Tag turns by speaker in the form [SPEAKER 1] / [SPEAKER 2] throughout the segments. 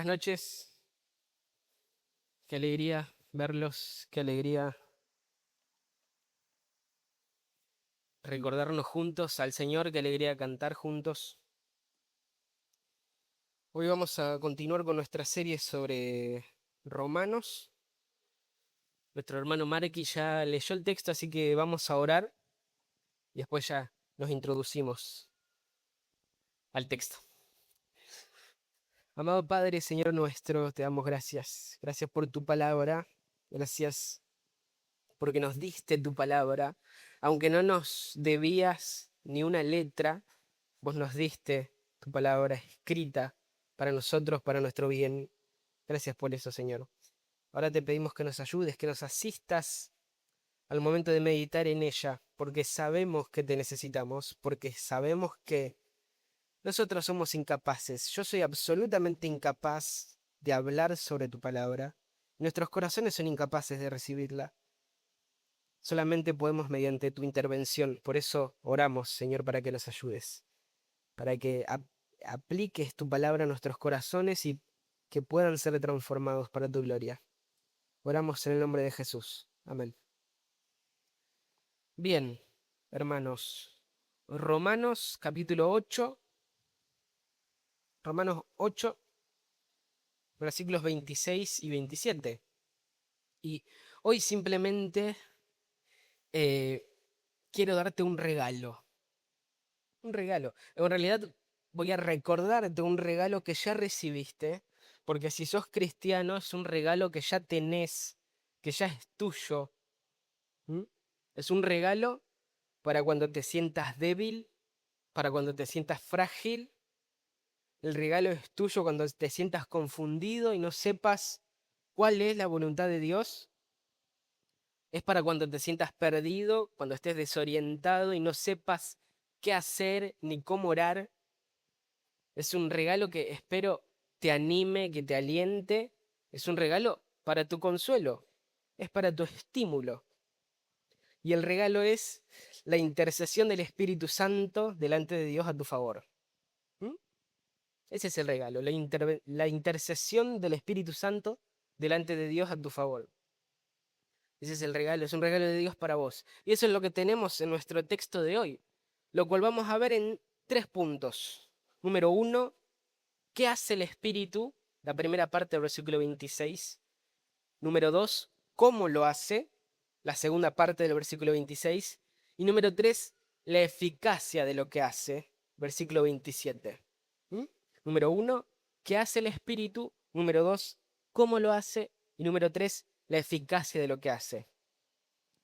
[SPEAKER 1] Buenas noches, qué alegría verlos, qué alegría recordarnos juntos al Señor, qué alegría cantar juntos. Hoy vamos a continuar con nuestra serie sobre Romanos. Nuestro hermano Marky ya leyó el texto, así que vamos a orar y después ya nos introducimos al texto. Amado Padre, Señor nuestro, te damos gracias. Gracias por tu palabra, gracias porque nos diste tu palabra, aunque no nos debías ni una letra. Vos nos diste tu palabra escrita para nosotros, para nuestro bien. Gracias por eso, Señor. Ahora te pedimos que nos ayudes, que nos asistas al momento de meditar en ella, porque sabemos que te necesitamos, porque sabemos que nosotros somos incapaces. Yo soy absolutamente incapaz de hablar sobre tu palabra. Nuestros corazones son incapaces de recibirla. Solamente podemos mediante tu intervención. Por eso oramos, Señor, para que nos ayudes, para que apliques tu palabra a nuestros corazones y que puedan ser transformados para tu gloria. Oramos en el nombre de Jesús. Amén. Bien, hermanos. Romanos capítulo 8, Romanos 8, versículos 26 y 27. Y hoy simplemente eh, quiero darte un regalo. Un regalo. En realidad voy a recordarte un regalo que ya recibiste, porque si sos cristiano es un regalo que ya tenés, que ya es tuyo. ¿Mm? Es un regalo para cuando te sientas débil, para cuando te sientas frágil. El regalo es tuyo cuando te sientas confundido y no sepas cuál es la voluntad de Dios. Es para cuando te sientas perdido, cuando estés desorientado y no sepas qué hacer ni cómo orar. Es un regalo que espero te anime, que te aliente. Es un regalo para tu consuelo. Es para tu estímulo. Y el regalo es la intercesión del Espíritu Santo delante de Dios a tu favor. ¿Mm? Ese es el regalo, la intercesión del Espíritu Santo delante de Dios a tu favor. Ese es el regalo, es un regalo de Dios para vos. Y eso es lo que tenemos en nuestro texto de hoy, lo cual vamos a ver en 3 puntos. Número 1, ¿qué hace el Espíritu? La primera parte del versículo 26. Número 2, ¿cómo lo hace? La segunda parte del versículo 26. Y número 3, la eficacia de lo que hace. Versículo 27. ¿Mm? Número 1, ¿qué hace el Espíritu? Número 2, ¿cómo lo hace? Y número 3, la eficacia de lo que hace.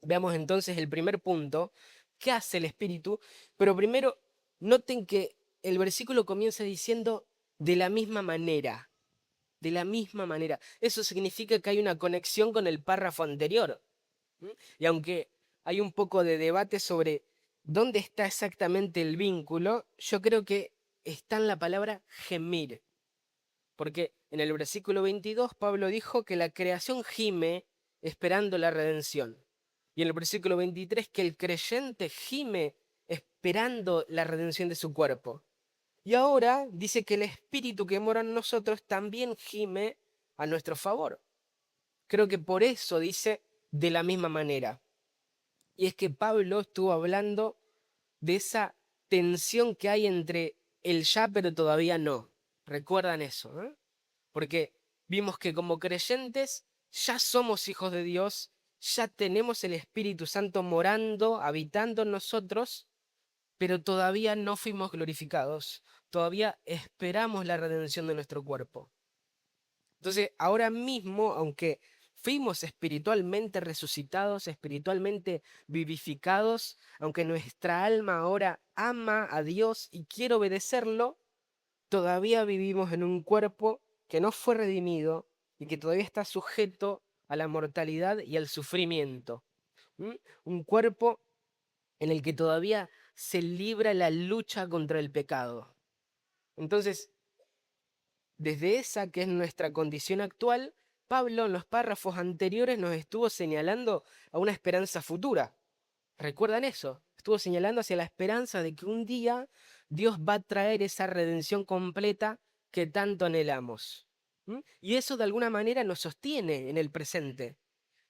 [SPEAKER 1] Veamos entonces el primer punto, ¿qué hace el Espíritu? Pero primero, noten que el versículo comienza diciendo de la misma manera. De la misma manera. Eso significa que hay una conexión con el párrafo anterior. ¿Mm? Y aunque hay un poco de debate sobre dónde está exactamente el vínculo, yo creo que está en la palabra gemir. Porque en el versículo 22 Pablo dijo que la creación gime esperando la redención. Y en el versículo 23 que el creyente gime esperando la redención de su cuerpo. Y ahora dice que el Espíritu que mora en nosotros también gime a nuestro favor. Creo que por eso dice de la misma manera. Y es que Pablo estuvo hablando de esa tensión que hay entre el ya pero todavía no. ¿Recuerdan eso? Porque vimos que como creyentes ya somos hijos de Dios, ya tenemos el Espíritu Santo morando, habitando en nosotros, pero todavía no fuimos glorificados, todavía esperamos la redención de nuestro cuerpo. Entonces, ahora mismo, aunque fuimos espiritualmente resucitados, espiritualmente vivificados, aunque nuestra alma ahora ama a Dios y quiere obedecerlo, todavía vivimos en un cuerpo que no fue redimido y que todavía está sujeto a la mortalidad y al sufrimiento. ¿Mm? Un cuerpo en el que todavía se libra la lucha contra el pecado. Entonces, desde esa que es nuestra condición actual, Pablo en los párrafos anteriores nos estuvo señalando a una esperanza futura. ¿Recuerdan eso? Estuvo señalando hacia la esperanza de que un día Dios va a traer esa redención completa que tanto anhelamos. Y eso de alguna manera nos sostiene en el presente.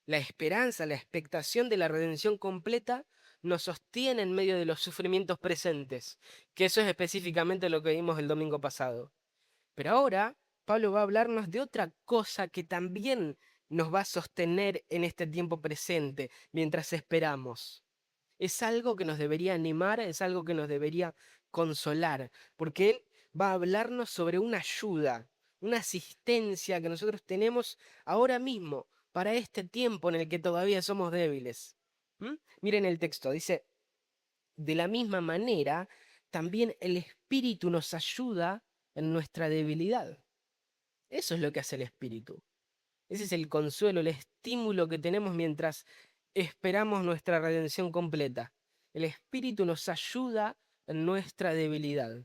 [SPEAKER 1] La esperanza, la expectación de la redención completa nos sostiene en medio de los sufrimientos presentes, que eso es específicamente lo que vimos el domingo pasado. Pero ahora Pablo va a hablarnos de otra cosa que también nos va a sostener en este tiempo presente, mientras esperamos. Es algo que nos debería animar, es algo que nos debería consolar, porque él va a hablarnos sobre una ayuda, una asistencia que nosotros tenemos ahora mismo, para este tiempo en el que todavía somos débiles. Miren el texto, dice, de la misma manera, también el Espíritu nos ayuda en nuestra debilidad. Eso es lo que hace el Espíritu. Ese es el consuelo, el estímulo que tenemos mientras esperamos nuestra redención completa. El Espíritu nos ayuda en nuestra debilidad.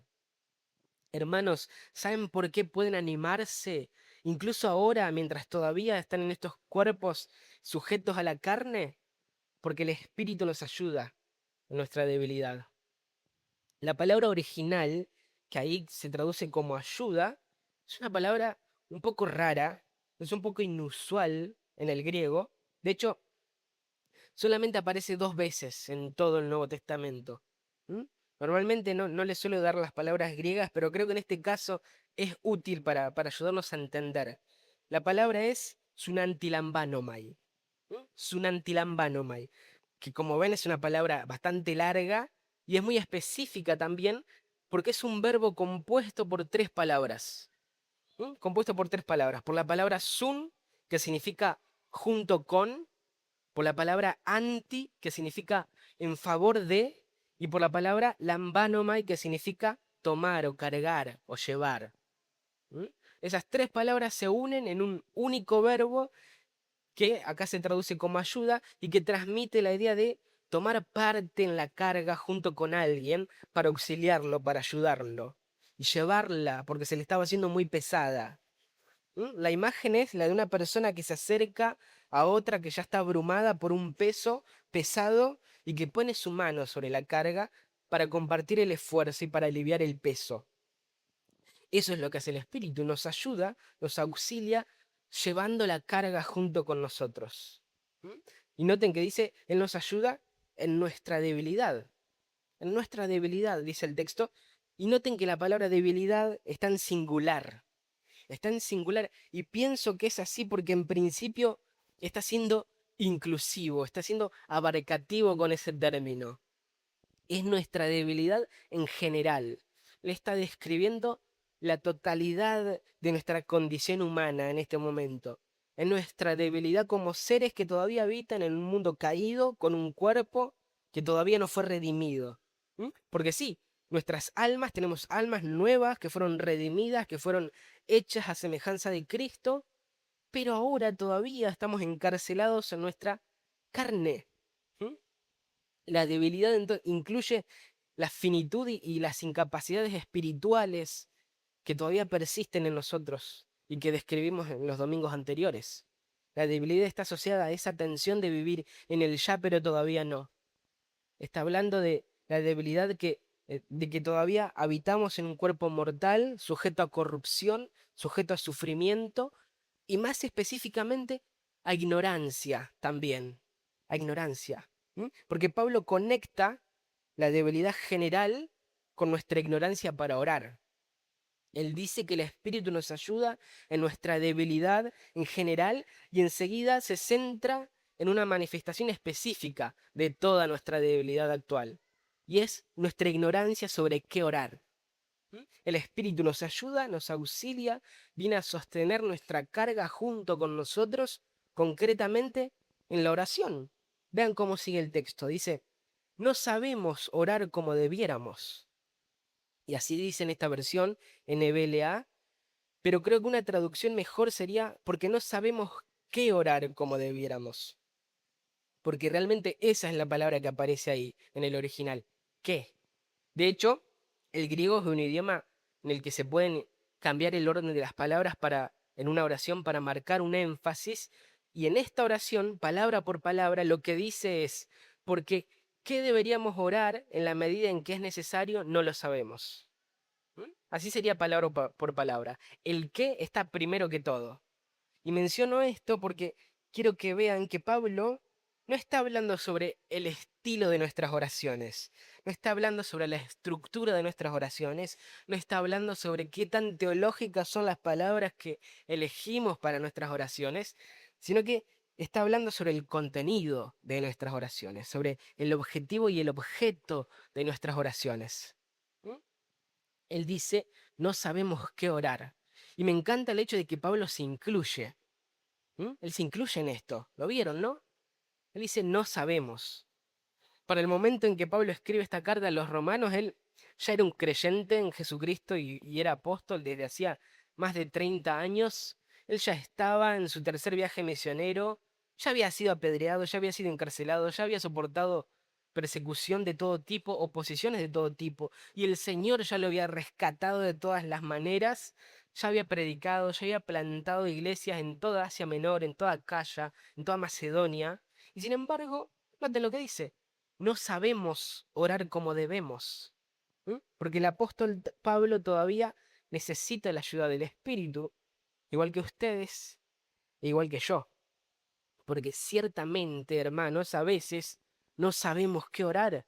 [SPEAKER 1] Hermanos, ¿saben por qué pueden animarse incluso ahora, mientras todavía están en estos cuerpos sujetos a la carne? Porque el Espíritu nos ayuda en nuestra debilidad. La palabra original, que ahí se traduce como ayuda, es una palabra un poco rara, es un poco inusual en el griego. De hecho, solamente aparece 2 veces en todo el Nuevo Testamento. ¿Mm? Normalmente no le suelo dar las palabras griegas, pero creo que en este caso es útil para ayudarnos a entender. La palabra es sunantilambanomai. Sunantilambanomai, que como ven es una palabra bastante larga y es muy específica también porque es un verbo compuesto por 3 palabras. Compuesto por 3 palabras. Por la palabra sun, que significa junto con, por la palabra anti, que significa en favor de, y por la palabra lambanomai, que significa tomar o cargar o llevar. ¿Mm? Esas 3 palabras se unen en un único verbo que acá se traduce como ayuda y que transmite la idea de tomar parte en la carga junto con alguien para auxiliarlo, para ayudarlo y llevarla porque se le estaba haciendo muy pesada. La imagen es la de una persona que se acerca a otra que ya está abrumada por un peso pesado y que pone su mano sobre la carga para compartir el esfuerzo y para aliviar el peso. Eso es lo que hace el Espíritu, nos ayuda, nos auxilia llevando la carga junto con nosotros. ¿Mm? Y noten que dice, Él nos ayuda en nuestra debilidad, dice el texto, y noten que la palabra debilidad está en singular, y pienso que es así porque en principio está siendo inclusivo, está siendo abarcativo con ese término. Es nuestra debilidad en general. Le está describiendo la totalidad de nuestra condición humana en este momento. Es nuestra debilidad como seres que todavía habitan en un mundo caído, con un cuerpo que todavía no fue redimido. Porque sí, nuestras almas, tenemos almas nuevas que fueron redimidas, que fueron hechas a semejanza de Cristo, pero ahora todavía estamos encarcelados en nuestra carne. ¿Mm? La debilidad incluye la finitud y las incapacidades espirituales que todavía persisten en nosotros y que describimos en los domingos anteriores. La debilidad está asociada a esa tensión de vivir en el ya pero todavía no. Está hablando de la debilidad de que todavía habitamos en un cuerpo mortal, sujeto a corrupción, sujeto a sufrimiento y más específicamente a ignorancia también. A ignorancia. Porque Pablo conecta la debilidad general con nuestra ignorancia para orar. Él dice que el Espíritu nos ayuda en nuestra debilidad en general y enseguida se centra en una manifestación específica de toda nuestra debilidad actual. Y es nuestra ignorancia sobre qué orar. El Espíritu nos ayuda, nos auxilia, viene a sostener nuestra carga junto con nosotros, concretamente en la oración. Vean cómo sigue el texto. Dice, no sabemos orar como debiéramos. Y así dice en esta versión, NBLA, pero creo que una traducción mejor sería porque no sabemos qué orar como debiéramos. Porque realmente esa es la palabra que aparece ahí en el original. ¿Qué? De hecho, el griego es un idioma en el que se pueden cambiar el orden de las palabras en una oración para marcar un énfasis. Y en esta oración, palabra por palabra, lo que dice es, porque ¿qué deberíamos orar en la medida en que es necesario? No lo sabemos. Así sería palabra por palabra. El qué está primero que todo. Y menciono esto porque quiero que vean que Pablo no está hablando sobre el estilo de nuestras oraciones, no está hablando sobre la estructura de nuestras oraciones, no está hablando sobre qué tan teológicas son las palabras que elegimos para nuestras oraciones, sino que está hablando sobre el contenido de nuestras oraciones, sobre el objetivo y el objeto de nuestras oraciones. ¿Mm? Él dice, no sabemos qué orar. Y me encanta el hecho de que Pablo se incluye. Él se incluye en esto. ¿Lo vieron, no? Él dice, no sabemos. Para el momento en que Pablo escribe esta carta a los romanos, él ya era un creyente en Jesucristo y era apóstol desde hacía más de 30 años. Él ya estaba en su tercer viaje misionero, ya había sido apedreado, ya había sido encarcelado, ya había soportado persecución de todo tipo, oposiciones de todo tipo, y el Señor ya lo había rescatado de todas las maneras, ya había predicado, ya había plantado iglesias en toda Asia Menor, en toda Acaya, en toda Macedonia, y sin embargo, noten lo que dice, no sabemos orar como debemos. Porque el apóstol Pablo todavía necesita la ayuda del Espíritu, igual que ustedes, e igual que yo. Porque ciertamente, hermanos, a veces no sabemos qué orar.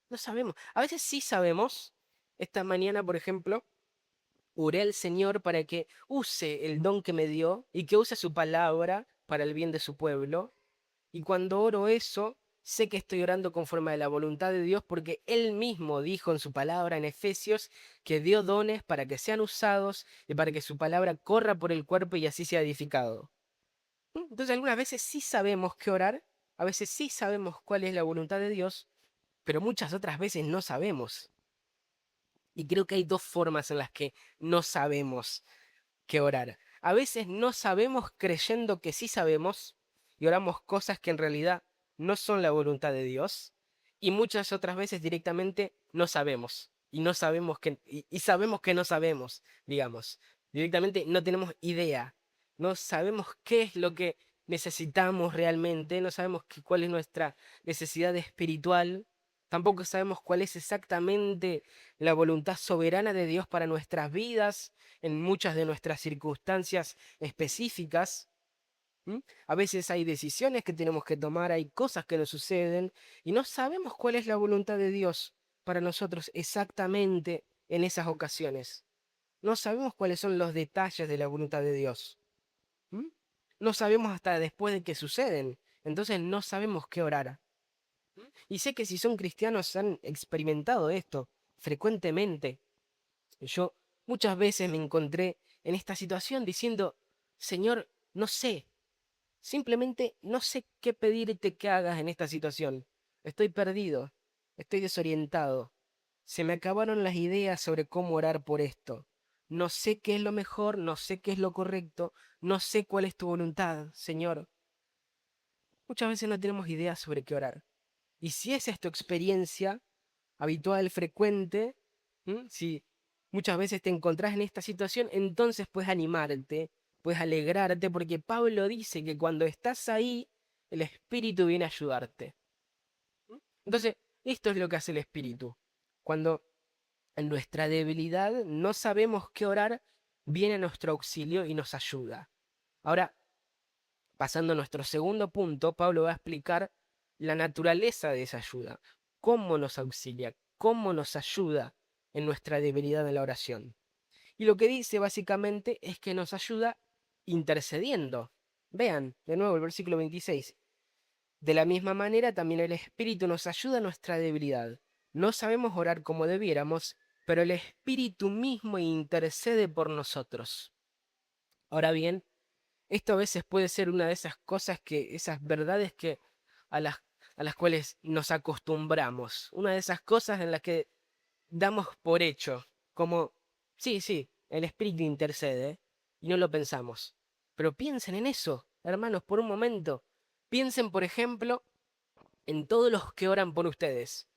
[SPEAKER 1] No sabemos. A veces sí sabemos. Esta mañana, por ejemplo, oré al Señor para que use el don que me dio y que use su palabra para el bien de su pueblo. Y cuando oro eso, sé que estoy orando conforme a la voluntad de Dios porque Él mismo dijo en su palabra en Efesios que dio dones para que sean usados y para que su palabra corra por el cuerpo y así sea edificado. Entonces algunas veces sí sabemos qué orar, a veces sí sabemos cuál es la voluntad de Dios, pero muchas otras veces no sabemos. Y creo que hay dos formas en las que no sabemos qué orar. A veces no sabemos creyendo que sí sabemos y oramos cosas que en realidad no son la voluntad de Dios. Y muchas otras veces directamente no sabemos. Y no sabemos y sabemos que no sabemos, digamos. Directamente no tenemos idea. No sabemos qué es lo que necesitamos realmente. No sabemos cuál es nuestra necesidad espiritual. Tampoco sabemos cuál es exactamente la voluntad soberana de Dios para nuestras vidas en muchas de nuestras circunstancias específicas. ¿M? A veces hay decisiones que tenemos que tomar, hay cosas que nos suceden y no sabemos cuál es la voluntad de Dios para nosotros exactamente en esas ocasiones. No sabemos cuáles son los detalles de la voluntad de Dios. ¿M? No sabemos hasta después de que suceden. Entonces no sabemos qué orar. Y sé que si son cristianos han experimentado esto frecuentemente. Yo muchas veces me encontré en esta situación diciendo, Señor, no sé, simplemente no sé qué pedirte que hagas en esta situación. Estoy perdido, estoy desorientado. Se me acabaron las ideas sobre cómo orar por esto. No sé qué es lo mejor, no sé qué es lo correcto, no sé cuál es tu voluntad, Señor. Muchas veces no tenemos ideas sobre qué orar. Y si esa es tu experiencia habitual, frecuente, si muchas veces te encontrás en esta situación, entonces puedes animarte, puedes alegrarte, porque Pablo dice que cuando estás ahí, el Espíritu viene a ayudarte. Entonces, esto es lo que hace el Espíritu. Cuando en nuestra debilidad no sabemos qué orar, viene a nuestro auxilio y nos ayuda. Ahora, pasando a nuestro segundo punto, Pablo va a explicar la naturaleza de esa ayuda, cómo nos auxilia, cómo nos ayuda en nuestra debilidad en la oración. Y lo que dice básicamente es que nos ayuda intercediendo. Vean de nuevo el versículo 26. De la misma manera, también el Espíritu nos ayuda en nuestra debilidad. No sabemos orar como debiéramos, pero el Espíritu mismo intercede por nosotros. Ahora bien, esto a veces puede ser una de esas cosas esas verdades a las, a las cuales nos acostumbramos. Una de esas cosas en las que damos por hecho. Como, sí, sí, el Espíritu intercede y no lo pensamos. Pero piensen en eso, hermanos, por un momento. Piensen, por ejemplo, en todos los que oran por ustedes.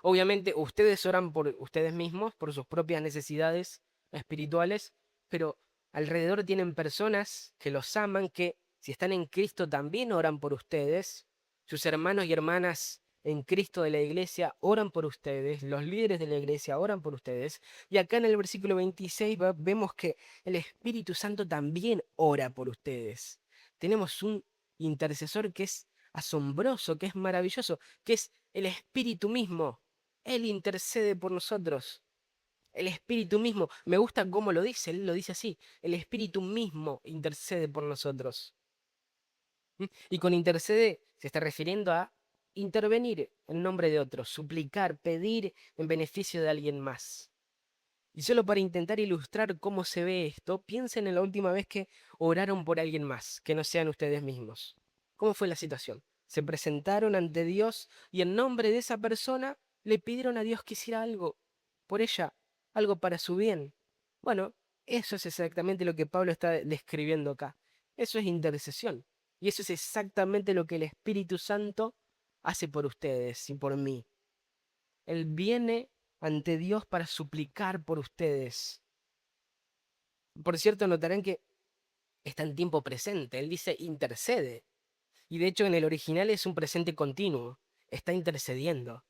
[SPEAKER 1] Obviamente, ustedes oran por ustedes mismos, por sus propias necesidades espirituales, pero alrededor tienen personas que los aman, que si están en Cristo también oran por ustedes, sus hermanos y hermanas en Cristo de la iglesia oran por ustedes, los líderes de la iglesia oran por ustedes, y acá en el versículo 26 vemos que el Espíritu Santo también ora por ustedes. Tenemos un intercesor que es asombroso, que es maravilloso, que es el Espíritu mismo. Él intercede por nosotros. El Espíritu mismo, me gusta cómo lo dice, él lo dice así, el Espíritu mismo intercede por nosotros. ¿Mm? Y con intercede se está refiriendo a intervenir en nombre de otros, suplicar, pedir en beneficio de alguien más. Y solo para intentar ilustrar cómo se ve esto, piensen en la última vez que oraron por alguien más, que no sean ustedes mismos. ¿Cómo fue la situación? Se presentaron ante Dios y en nombre de esa persona le pidieron a Dios que hiciera algo por ella, algo para su bien. Bueno, eso es exactamente lo que Pablo está describiendo acá. Eso es intercesión. Y eso es exactamente lo que el Espíritu Santo hace por ustedes y por mí. Él viene ante Dios para suplicar por ustedes. Por cierto, notarán que está en tiempo presente. Él dice intercede. Y de hecho en el original es un presente continuo. Está intercediendo.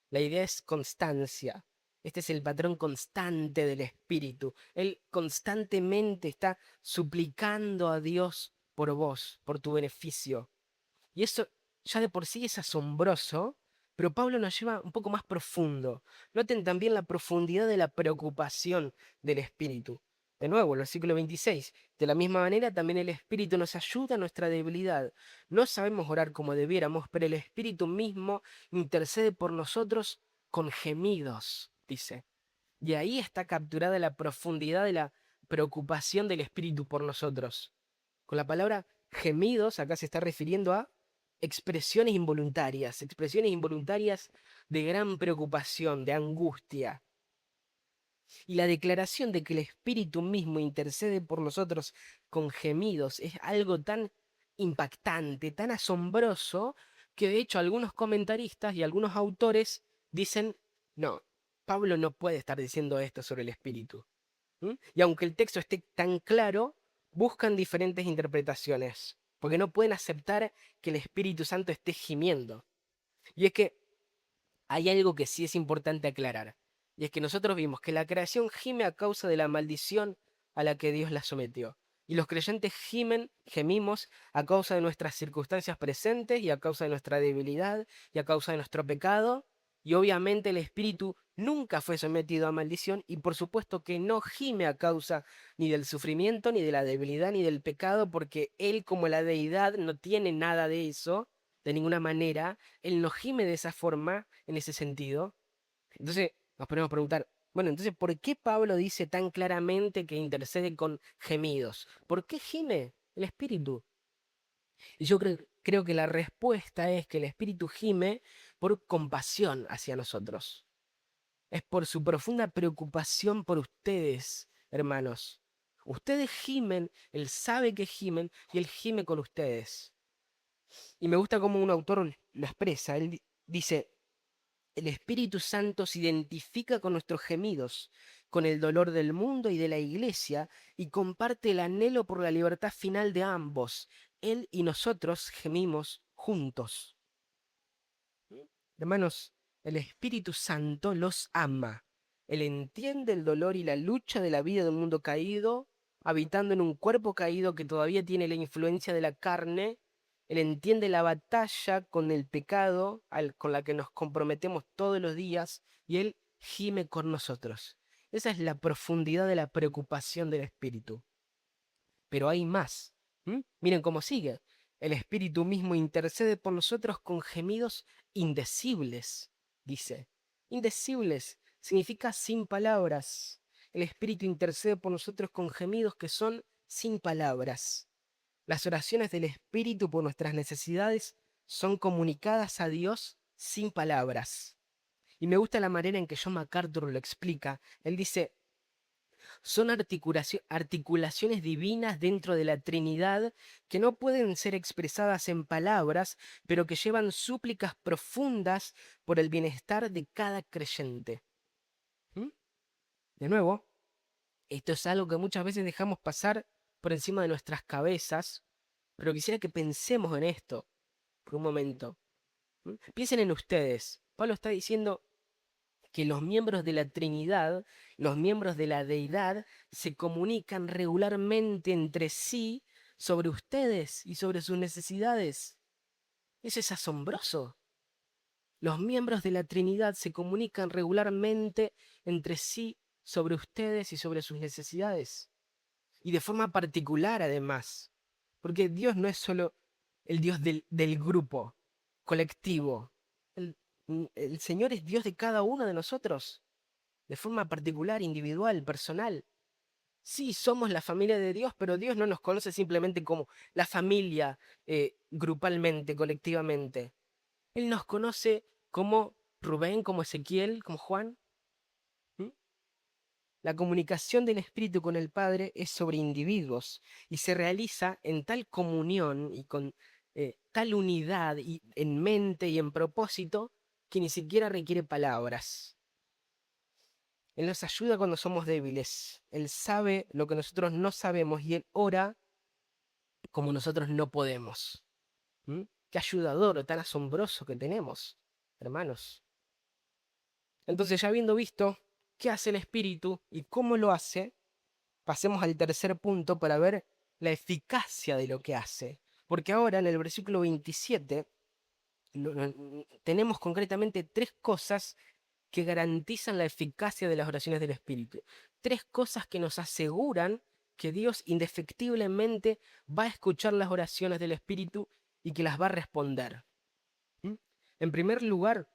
[SPEAKER 1] La idea es constancia. Este es el patrón constante del Espíritu. Él constantemente está suplicando a Dios por vos, por tu beneficio. Y eso ya de por sí es asombroso, pero Pablo nos lleva un poco más profundo. Noten también la profundidad de la preocupación del Espíritu. De nuevo, el versículo 26. De la misma manera, también el Espíritu nos ayuda en nuestra debilidad. No sabemos orar como debiéramos, pero el Espíritu mismo intercede por nosotros con gemidos, dice. Y ahí está capturada la profundidad de la preocupación del Espíritu por nosotros. Con la palabra gemidos, acá se está refiriendo a expresiones involuntarias de gran preocupación, de angustia. Y la declaración de que el Espíritu mismo intercede por nosotros con gemidos es algo tan impactante, tan asombroso, que de hecho algunos comentaristas y algunos autores dicen, no, Pablo no puede estar diciendo esto sobre el Espíritu. ¿Mm? Y aunque el texto esté tan claro, buscan diferentes interpretaciones, porque no pueden aceptar que el Espíritu Santo esté gimiendo. Y es que hay algo que sí es importante aclarar, y es que nosotros vimos que la creación gime a causa de la maldición a la que Dios la sometió. Y los creyentes gemimos a causa de nuestras circunstancias presentes y a causa de nuestra debilidad y a causa de nuestro pecado. Y obviamente el espíritu nunca fue sometido a maldición y por supuesto que no gime a causa ni del sufrimiento, ni de la debilidad, ni del pecado, porque él como la deidad no tiene nada de eso, de ninguna manera. Él no gime de esa forma, en ese sentido. Entonces nos podemos preguntar, bueno, entonces, ¿por qué Pablo dice tan claramente que intercede con gemidos? ¿Por qué gime el Espíritu? Y yo creo que la respuesta es que el Espíritu gime por compasión hacia nosotros. Es por su profunda preocupación por ustedes, hermanos. Ustedes gimen, Él sabe que gimen y Él gime con ustedes. Y me gusta cómo un autor lo expresa. Él dice, el Espíritu Santo se identifica con nuestros gemidos, con el dolor del mundo y de la iglesia, y comparte el anhelo por la libertad final de ambos. Él y nosotros gemimos juntos. Hermanos, el Espíritu Santo los ama. Él entiende el dolor y la lucha de la vida de un mundo caído, habitando en un cuerpo caído que todavía tiene la influencia de la carne. Él entiende la batalla con el pecado con la que nos comprometemos todos los días y Él gime con nosotros. Esa es la profundidad de la preocupación del Espíritu. Pero hay más. Miren cómo sigue. El Espíritu mismo intercede por nosotros con gemidos indecibles, dice. Indecibles significa sin palabras. El Espíritu intercede por nosotros con gemidos que son sin palabras. Las oraciones del Espíritu por nuestras necesidades son comunicadas a Dios sin palabras. Y me gusta la manera en que John MacArthur lo explica. Él dice, son articulaciones divinas dentro de la Trinidad que no pueden ser expresadas en palabras, pero que llevan súplicas profundas por el bienestar de cada creyente. ¿Mm? De nuevo, esto es algo que muchas veces dejamos pasar por encima de nuestras cabezas, pero quisiera que pensemos en esto por un momento. ¿Mm? Piensen en ustedes. Pablo está diciendo que los miembros de la Trinidad, los miembros de la deidad, se comunican regularmente entre sí sobre ustedes y sobre sus necesidades. Eso es asombroso. Los miembros de la Trinidad se comunican regularmente entre sí sobre ustedes y sobre sus necesidades. Y de forma particular, además. Porque Dios no es solo el Dios del grupo, colectivo. El, el Señor es Dios de cada uno de nosotros, de forma particular, individual, personal. Sí, somos la familia de Dios, pero Dios no nos conoce simplemente como la familia, grupalmente, colectivamente. Él nos conoce como Rubén, como Ezequiel, como Juan. ¿Mm? La comunicación del Espíritu con el Padre es sobre individuos y se realiza en tal comunión y con tal unidad y en mente y en propósito que ni siquiera requiere palabras. Él nos ayuda cuando somos débiles. Él sabe lo que nosotros no sabemos y Él ora como nosotros no podemos. ¿Mm? Qué ayudador tan asombroso que tenemos, hermanos. Entonces, ya habiendo visto qué hace el Espíritu y cómo lo hace, pasemos al tercer punto para ver la eficacia de lo que hace. Porque ahora en el versículo 27 tenemos concretamente tres cosas que garantizan la eficacia de las oraciones del Espíritu. Tres cosas que nos aseguran que Dios indefectiblemente va a escuchar las oraciones del Espíritu y que las va a responder. ¿Mm? En primer lugar,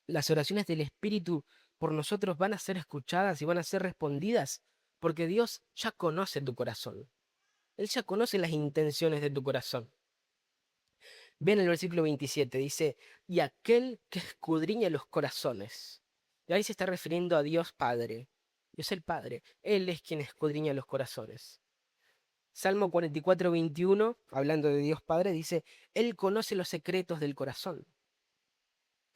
[SPEAKER 1] las oraciones del Espíritu por nosotros van a ser escuchadas y van a ser respondidas porque Dios ya conoce tu corazón. Él ya conoce las intenciones de tu corazón. Ven el versículo 27, dice, y aquel que escudriña los corazones. Y ahí se está refiriendo a Dios Padre. Dios el Padre. Él es quien escudriña los corazones. Salmo 44, 21, hablando de Dios Padre, dice, Él conoce los secretos del corazón.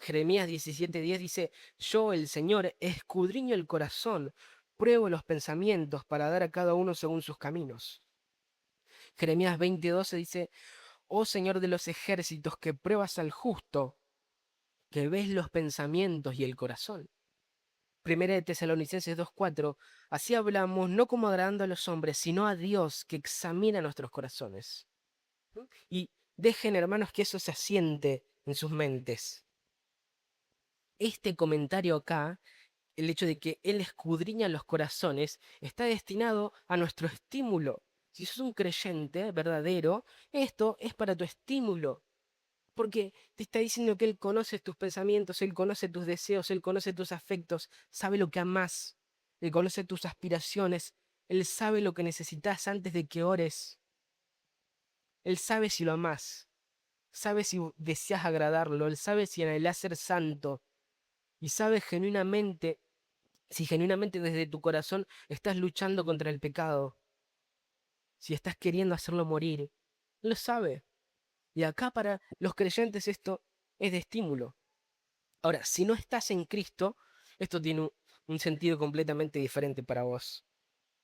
[SPEAKER 1] Jeremías 17:10 dice, yo, el Señor, escudriño el corazón, pruebo los pensamientos para dar a cada uno según sus caminos. Jeremías 20:12 dice, oh Señor de los ejércitos, que pruebas al justo, que ves los pensamientos y el corazón. Primera de Tesalonicenses 2:4, así hablamos no como agradando a los hombres, sino a Dios que examina nuestros corazones. Y dejen, hermanos, que eso se asiente en sus mentes. Este comentario acá, el hecho de que Él escudriña los corazones, está destinado a nuestro estímulo. Si sos un creyente verdadero, esto es para tu estímulo. Porque te está diciendo que Él conoce tus pensamientos, Él conoce tus deseos, Él conoce tus afectos, sabe lo que amás, Él conoce tus aspiraciones, Él sabe lo que necesitas antes de que ores. Él sabe si lo amás, sabe si deseas agradarlo, Él sabe si anhelás ser santo y sabe genuinamente si genuinamente desde tu corazón estás luchando contra el pecado, si estás queriendo hacerlo morir. Él lo sabe. Y acá para los creyentes esto es de estímulo. Ahora, si no estás en Cristo, esto tiene un sentido completamente diferente para vos.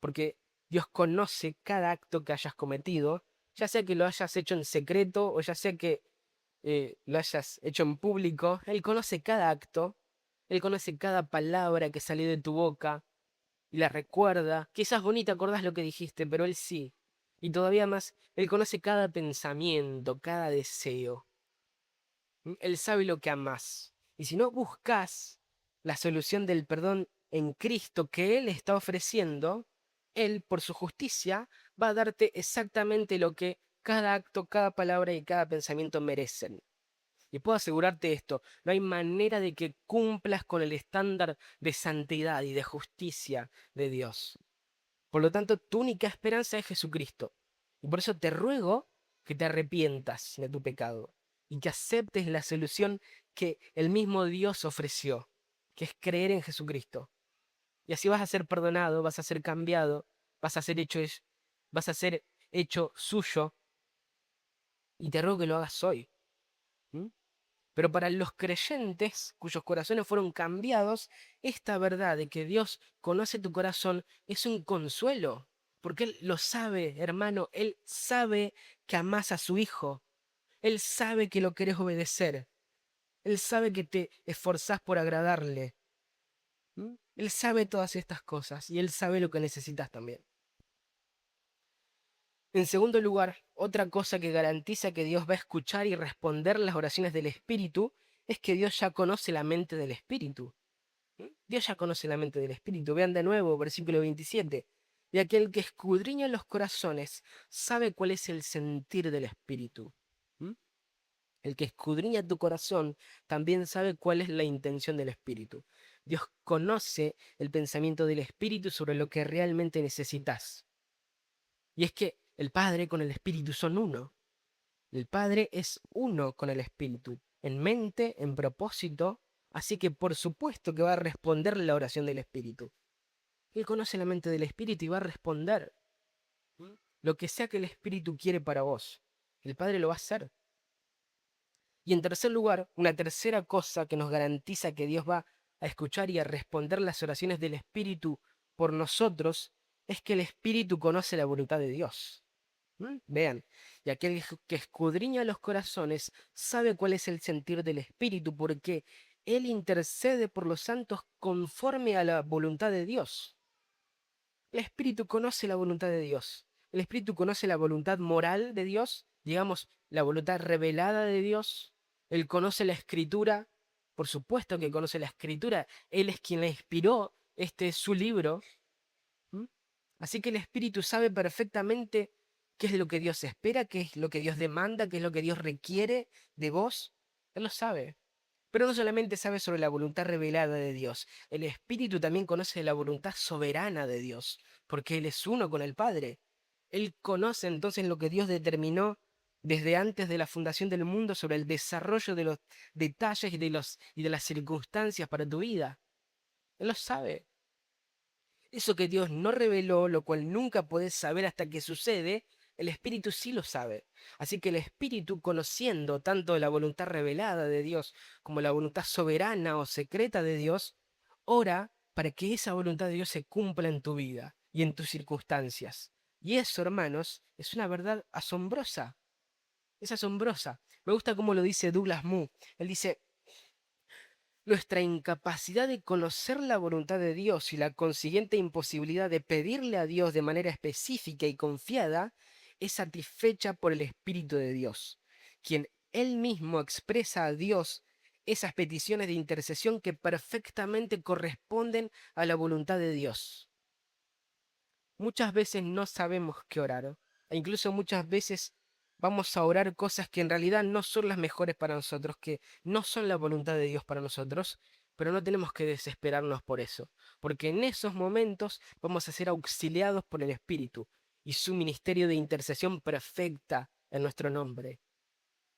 [SPEAKER 1] Porque Dios conoce cada acto que hayas cometido, ya sea que lo hayas hecho en secreto o ya sea que lo hayas hecho en público. Él conoce cada acto, Él conoce cada palabra que salió de tu boca y la recuerda. Quizás vos ni te acordás lo que dijiste, pero Él sí. Y todavía más, Él conoce cada pensamiento, cada deseo. Él sabe lo que amás. Y si no buscas la solución del perdón en Cristo que Él está ofreciendo, Él, por su justicia, va a darte exactamente lo que cada acto, cada palabra y cada pensamiento merecen. Y puedo asegurarte esto, no hay manera de que cumplas con el estándar de santidad y de justicia de Dios. Por lo tanto, tu única esperanza es Jesucristo. Y por eso te ruego que te arrepientas de tu pecado y que aceptes la solución que el mismo Dios ofreció, que es creer en Jesucristo. Y así vas a ser perdonado, vas a ser cambiado, vas a ser hecho, vas a ser hecho suyo. Y te ruego que lo hagas hoy. ¿Mm? Pero para los creyentes cuyos corazones fueron cambiados, esta verdad de que Dios conoce tu corazón es un consuelo, porque Él lo sabe, hermano, Él sabe que amás a su Hijo, Él sabe que lo querés obedecer, Él sabe que te esforzás por agradarle. ¿Mm? Él sabe todas estas cosas y Él sabe lo que necesitas también. En segundo lugar, otra cosa que garantiza que Dios va a escuchar y responder las oraciones del Espíritu es que Dios ya conoce la mente del Espíritu. ¿Mm? Dios ya conoce la mente del Espíritu. Vean de nuevo, versículo 27. Y aquel que escudriña los corazones sabe cuál es el sentir del Espíritu. ¿Mm? El que escudriña tu corazón también sabe cuál es la intención del Espíritu. Dios conoce el pensamiento del Espíritu sobre lo que realmente necesitas. Y es que el Padre con el Espíritu son uno. El Padre es uno con el Espíritu, en mente, en propósito, así que por supuesto que va a responder la oración del Espíritu. Él conoce la mente del Espíritu y va a responder. ¿Mm? Lo que sea que el Espíritu quiere para vos, el Padre lo va a hacer. Y en tercer lugar, una tercera cosa que nos garantiza que Dios va a escuchar y a responder las oraciones del Espíritu por nosotros, es que el Espíritu conoce la voluntad de Dios. ¿Mm? Vean, y aquel que escudriña los corazones sabe cuál es el sentir del Espíritu, porque Él intercede por los santos conforme a la voluntad de Dios. El Espíritu conoce la voluntad de Dios. El Espíritu conoce la voluntad moral de Dios, digamos, la voluntad revelada de Dios. Él conoce la Escritura. Por supuesto que conoce la Escritura. Él es quien la inspiró. Este es su libro. ¿Mm? Así que el Espíritu sabe perfectamente qué es lo que Dios espera, qué es lo que Dios demanda, qué es lo que Dios requiere de vos. Él lo sabe. Pero no solamente sabe sobre la voluntad revelada de Dios, el Espíritu también conoce la voluntad soberana de Dios, porque Él es uno con el Padre. Él conoce entonces lo que Dios determinó desde antes de la fundación del mundo sobre el desarrollo de los detalles y de las circunstancias para tu vida. Él lo sabe. Eso que Dios no reveló, lo cual nunca puedes saber hasta que sucede, el Espíritu sí lo sabe. Así que el Espíritu, conociendo tanto la voluntad revelada de Dios como la voluntad soberana o secreta de Dios, ora para que esa voluntad de Dios se cumpla en tu vida y en tus circunstancias. Y eso, hermanos, es una verdad asombrosa. Es asombrosa. Me gusta cómo lo dice Douglas Moo. Él dice, nuestra incapacidad de conocer la voluntad de Dios y la consiguiente imposibilidad de pedirle a Dios de manera específica y confiada es satisfecha por el Espíritu de Dios, quien Él mismo expresa a Dios esas peticiones de intercesión que perfectamente corresponden a la voluntad de Dios. Muchas veces no sabemos qué orar, e incluso muchas veces vamos a orar cosas que en realidad no son las mejores para nosotros, que no son la voluntad de Dios para nosotros, pero no tenemos que desesperarnos por eso, porque en esos momentos vamos a ser auxiliados por el Espíritu y su ministerio de intercesión perfecta en nuestro nombre.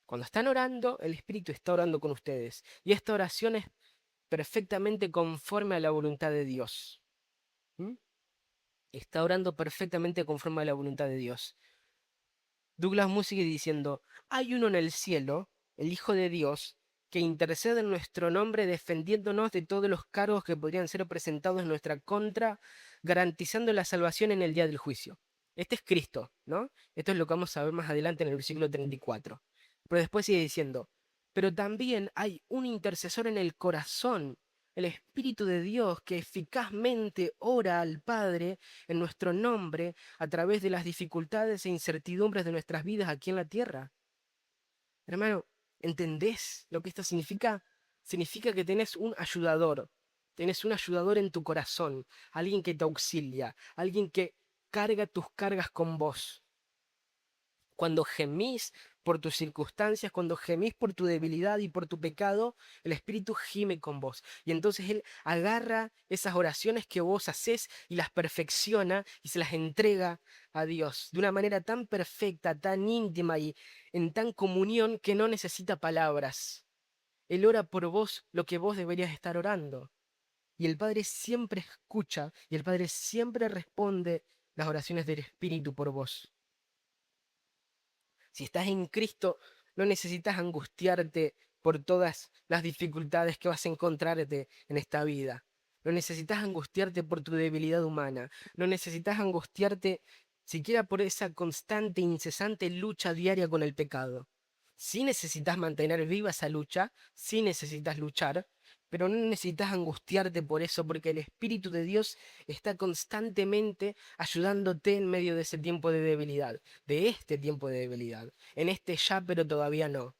[SPEAKER 1] Cuando están orando, el Espíritu está orando con ustedes, y esta oración es perfectamente conforme a la voluntad de Dios. ¿Mm? Está orando perfectamente conforme a la voluntad de Dios. Douglas Moo sigue diciendo, hay uno en el cielo, el Hijo de Dios, que intercede en nuestro nombre defendiéndonos de todos los cargos que podrían ser presentados en nuestra contra, garantizando la salvación en el día del juicio. Este es Cristo, ¿no? Esto es lo que vamos a ver más adelante en el versículo 34. Pero después sigue diciendo, pero también hay un intercesor en el corazón, el Espíritu de Dios que eficazmente ora al Padre en nuestro nombre a través de las dificultades e incertidumbres de nuestras vidas aquí en la tierra. Hermano, ¿entendés lo que esto significa? Significa que tenés un ayudador en tu corazón, alguien que te auxilia, alguien que carga tus cargas con vos. Cuando gemís por tus circunstancias, cuando gemís por tu debilidad y por tu pecado, el Espíritu gime con vos. Y entonces Él agarra esas oraciones que vos hacés y las perfecciona y se las entrega a Dios de una manera tan perfecta, tan íntima y en tan comunión que no necesita palabras. Él ora por vos lo que vos deberías estar orando. Y el Padre siempre escucha y el Padre siempre responde las oraciones del Espíritu por vos. Si estás en Cristo, no necesitas angustiarte por todas las dificultades que vas a encontrarte en esta vida. No necesitas angustiarte por tu debilidad humana. No necesitas angustiarte siquiera por esa constante, incesante lucha diaria con el pecado. Sí necesitas mantener viva esa lucha, sí necesitas luchar, pero no necesitas angustiarte por eso, porque el Espíritu de Dios está constantemente ayudándote en medio de ese tiempo de debilidad, de este tiempo de debilidad, en este ya, pero todavía no.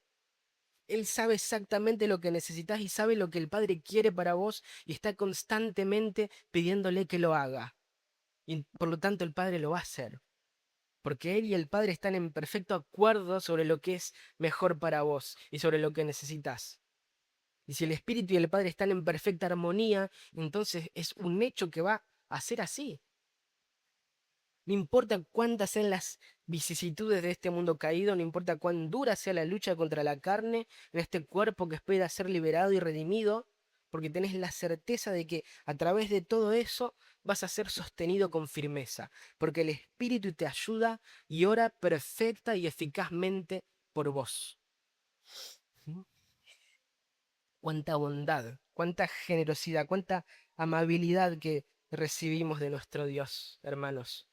[SPEAKER 1] Él sabe exactamente lo que necesitas y sabe lo que el Padre quiere para vos y está constantemente pidiéndole que lo haga. Y por lo tanto el Padre lo va a hacer, porque Él y el Padre están en perfecto acuerdo sobre lo que es mejor para vos y sobre lo que necesitas. Y si el Espíritu y el Padre están en perfecta armonía, entonces es un hecho que va a ser así. No importa cuántas sean las vicisitudes de este mundo caído, no importa cuán dura sea la lucha contra la carne en este cuerpo que espera ser liberado y redimido, porque tenés la certeza de que a través de todo eso vas a ser sostenido con firmeza, porque el Espíritu te ayuda y ora perfecta y eficazmente por vos. ¿Mm? Cuánta bondad, cuánta generosidad, cuánta amabilidad que recibimos de nuestro Dios, hermanos.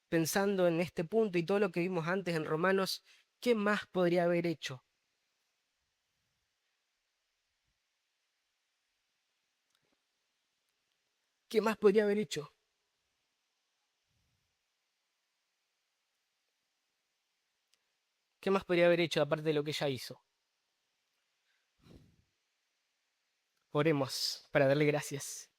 [SPEAKER 1] Pensando en este punto y todo lo que vimos antes en Romanos, ¿qué más podría haber hecho? ¿Qué más podría haber hecho? ¿Qué más podría haber hecho aparte de lo que ya hizo? Oremos para darle gracias.